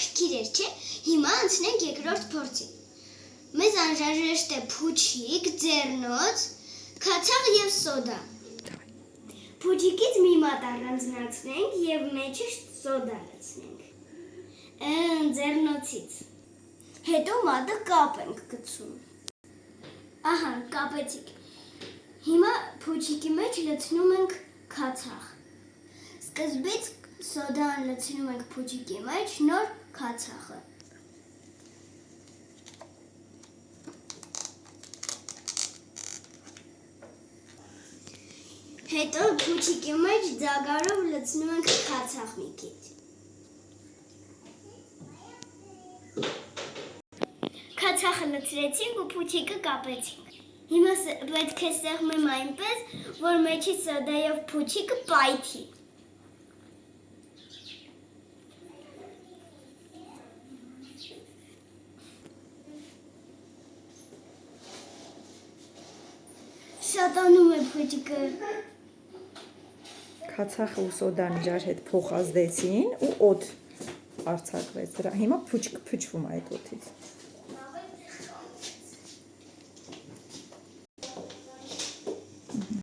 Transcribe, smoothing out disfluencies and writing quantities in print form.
հետաքրքիր էր, չէ՞։ Հիմա անցնենք երկրորդ փորձին։ Մեզ անհրաժեշտ է փուչիկ, ձեռնոց, քացաղ եւ սոդա։ Փուչիկից մի մատ առանձնացնենք եւ մեջը սոդա լցնենք։ Ձեռնոցից։ Հետո մատը կապ ենք գցում։ Ահա, կապեցիք։ Հիմա փուչիկի մեջ լցնում ենք քացաղ։ Սկզբից սոդան լցնում ենք փուչիկի մեջ, նոր քացաղը։ Հետո փուչիկի մեջ ձագարով լցնում ենք քացաղ մի քիչ։ Քացաղը լցրեցինք ու փուչիկը կապեցինք։ Հիմա պետք է սեղմեմ այնպես, որ մեջի սոդայով փուչիկը պայթի։ Շատանում է փուչիկը։ Քացախը ու սոդան իրար հետ փոխազդեցին ու օդ արձակվեց դրա։ Հիմա փուչիկը փչվում է այդ օդից։